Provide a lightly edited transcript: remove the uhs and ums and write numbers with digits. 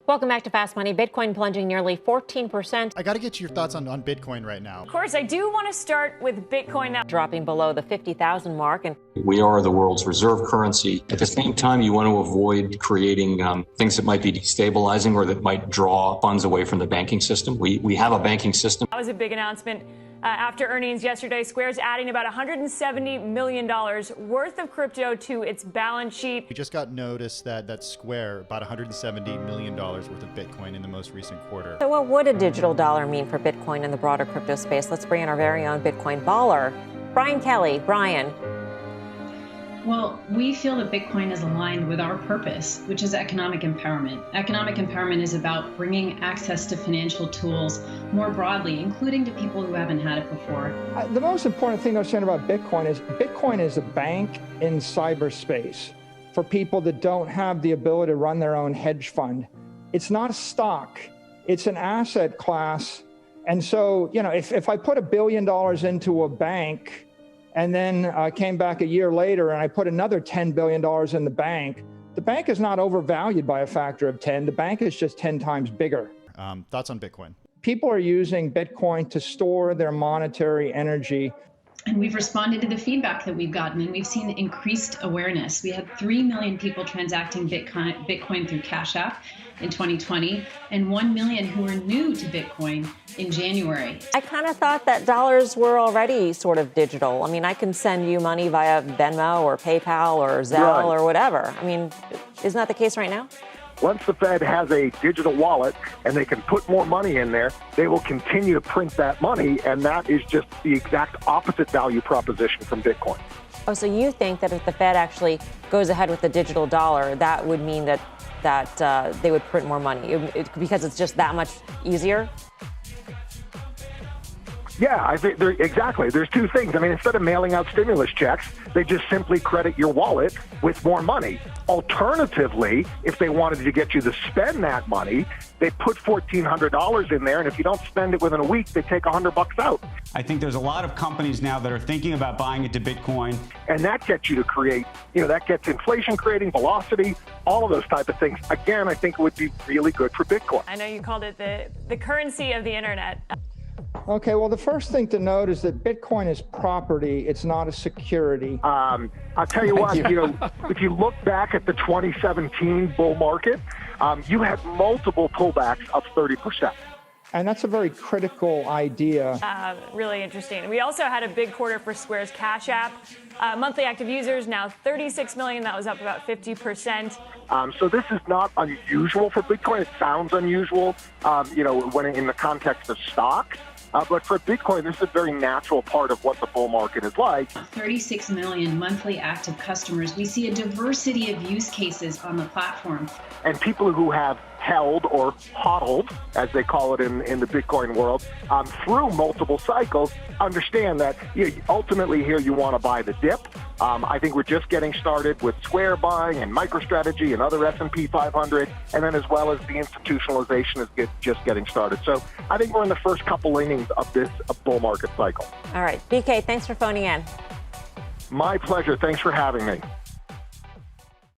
Welcome back to Fast Money. Bitcoin plunging nearly 14%. I got to get your thoughts on Bitcoin right now. Of course, I do want to start with Bitcoin now. Dropping below the 50,000 mark. And we are the world's reserve currency. At the same time, you want to avoid creating things that might be destabilizing or that might draw funds away from the banking system. We have a banking system. That was a big announcement. After earnings yesterday, Square's adding about $170 million worth of crypto to its balance sheet. We just got notice that Square bought $170 million worth of Bitcoin in the most recent quarter. So what would a digital dollar mean for Bitcoin and the broader crypto space? Let's bring in our very own Bitcoin baller, Brian Kelly. Brian. Well, we feel that Bitcoin is aligned with our purpose, which is economic empowerment. Economic empowerment is about bringing access to financial tools more broadly, including to people who haven't had it before. The most important thing to understand about Bitcoin is a bank in cyberspace for people that don't have the ability to run their own hedge fund. It's not a stock, it's an asset class. And so, if I put $1 billion into a bank, and then came back a year later and I put another $10 billion in the bank is not overvalued by a factor of 10. The bank is just 10 times bigger. Thoughts on Bitcoin? People are using Bitcoin to store their monetary energy. And we've responded to the feedback that we've gotten, and we've seen increased awareness. We had 3 million people transacting Bitcoin through Cash App in 2020, and 1 million who were new to Bitcoin in January. I kind of thought that dollars were already sort of digital. I mean, I can send you money via Venmo or PayPal or Zelle or whatever. I mean, isn't that the case right now? Once the Fed has a digital wallet and they can put more money in there, they will continue to print that money, and that is just the exact opposite value proposition from Bitcoin. Oh, so you think that if the Fed actually goes ahead with the digital dollar, that would mean that they would print more money because it's just that much easier? Yeah, I think exactly. There's two things. I mean, instead of mailing out stimulus checks, they just simply credit your wallet with more money. Alternatively, if they wanted to get you to spend that money, they put $1,400 in there, and if you don't spend it within a week, they take $100 out. I think there's a lot of companies now that are thinking about buying into Bitcoin. And that gets you to create, that gets inflation creating, velocity, all of those type of things. Again, I think it would be really good for Bitcoin. I know you called it the currency of the internet. Okay, well, the first thing to note is that Bitcoin is property. It's not a security. I'll tell you what, if you look back at the 2017 bull market, you had multiple pullbacks of 30%. And that's a very critical idea. Really interesting. We also had a big quarter for Square's Cash App. Monthly active users now 36 million. That was up about 50%. So this is not unusual for Bitcoin. It sounds unusual, when in the context of stocks. But for Bitcoin, this is a very natural part of what the bull market is like. 36 million monthly active customers. We see a diversity of use cases on the platform. And people who have held or hodled, as they call it in the Bitcoin world, through multiple cycles, understand that ultimately here you want to buy the dip. I think we're just getting started with Square buying and MicroStrategy and other S&P 500, and then as well as the institutionalization is just getting started. So I think we're in the first couple innings of this bull market cycle. All right. BK, thanks for phoning in. My pleasure. Thanks for having me.